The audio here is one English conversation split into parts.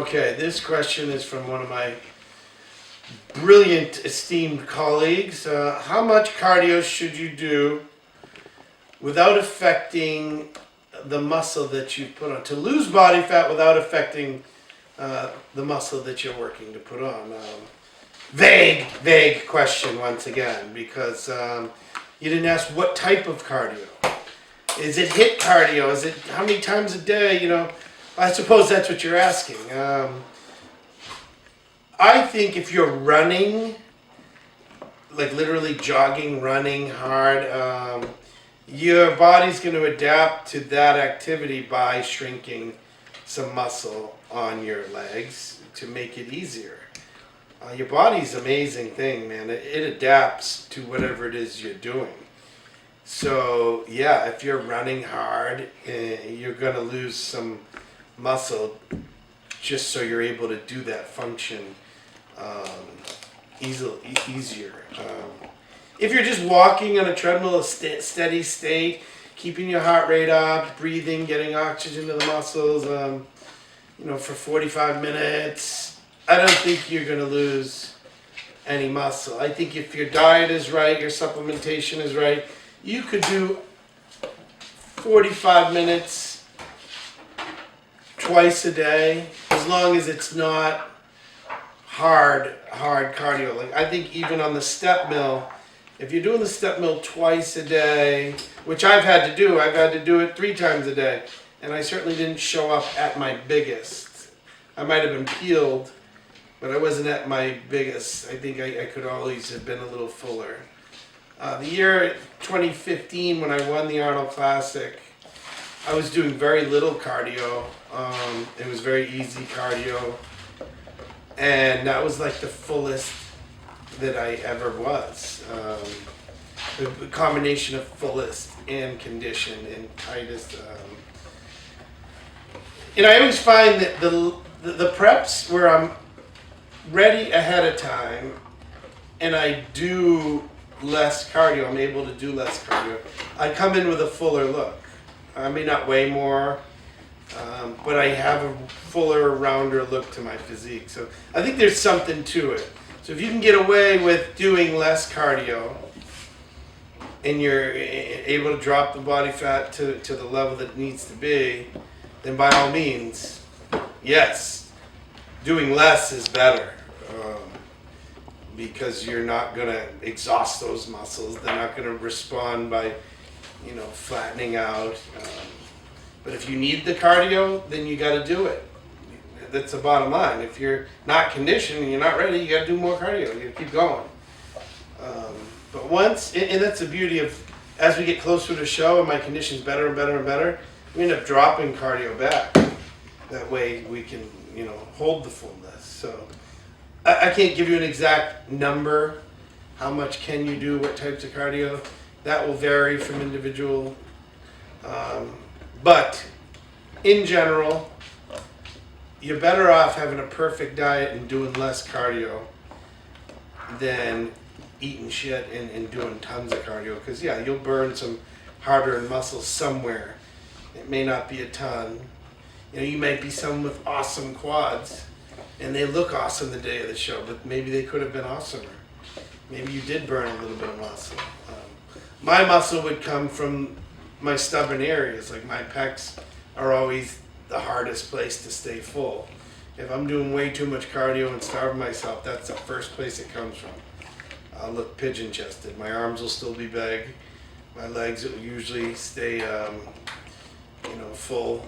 Okay, this question is from one of my brilliant, esteemed colleagues. How much cardio should you do without affecting the muscle that you put on? To lose body fat without affecting the muscle that you're working to put on. Vague question once again, because you didn't ask what type of cardio. Is it HIIT cardio? Is it how many times a day? You know, I suppose that's what you're asking. I think if you're running, like literally jogging, running hard, your body's going to adapt to that activity by shrinking some muscle on your legs to make it easier. Your body's an amazing thing, man. It adapts to whatever it is you're doing. So, yeah, if you're running hard, you're going to lose some muscle just so you're able to do that function easier. If you're just walking on a treadmill, a steady state, keeping your heart rate up, breathing, getting oxygen to the muscles, for 45 minutes, I don't think you're going to lose any muscle. I think if your diet is right, your supplementation is right, you could do 45 minutes twice a day, as long as it's not hard cardio. Like I think even on the step mill, if you're doing the step mill twice a day, which I've had to do it 3 times a day, and I certainly didn't show up at my biggest. I might have been peeled, but I wasn't at my biggest. I think I could always have been a little fuller. The year 2015, when I won the Arnold Classic, I was doing very little cardio. It was very easy cardio, and that was like the fullest that I ever was. The combination of fullest and condition and tightest. And I always find that the preps where I'm ready ahead of time and I do less cardio, I'm able to do less cardio, I come in with a fuller look. I may not weigh more, but I have a fuller, rounder look to my physique. So I think there's something to it. So if you can get away with doing less cardio and you're able to drop the body fat to the level that it needs to be, then by all means, yes, doing less is better. Because you're not going to exhaust those muscles. They're not going to respond by, flattening out. But if you need the cardio, then you got to do it. That's the bottom line. If you're not conditioned and you're not ready, you got to do more cardio. You got to keep going. But once, and that's the beauty of, as we get closer to the show and my condition's better and better and better, we end up dropping cardio back. That way we can, hold the fullness. So I can't give you an exact number. How much can you do? What types of cardio? That will vary from individual. But in general, you're better off having a perfect diet and doing less cardio than eating shit and doing tons of cardio. Because, you'll burn some hard-earned muscles somewhere. It may not be a ton. You might be someone with awesome quads, and they look awesome the day of the show, but maybe they could have been awesomer. Maybe you did burn a little bit of muscle. My muscle would come from my stubborn areas, like my pecs are always the hardest place to stay full. If I'm doing way too much cardio and starving myself, that's the first place it comes from. I'll look pigeon-chested. My arms will still be big. My legs will usually stay, full,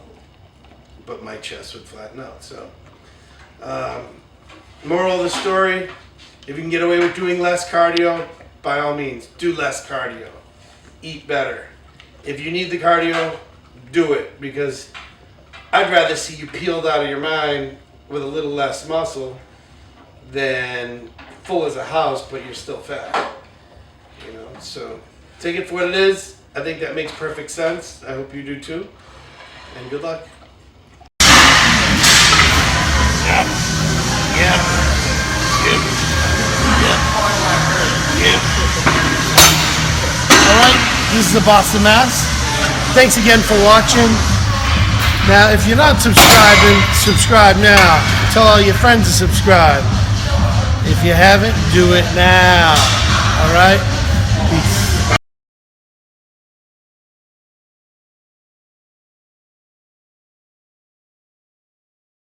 but my chest would flatten out. So, moral of the story, if you can get away with doing less cardio, by all means, do less cardio. Eat better. If you need the cardio, do it, because I'd rather see you peeled out of your mind with a little less muscle than full as a house, but you're still fat. So take it for what it is. I think that makes perfect sense. I hope you do too. And good luck. Alright, this is the Boston Mass. Thanks again for watching. Now, if you're not subscribing, subscribe now. Tell all your friends to subscribe. If you haven't, do it now. All right?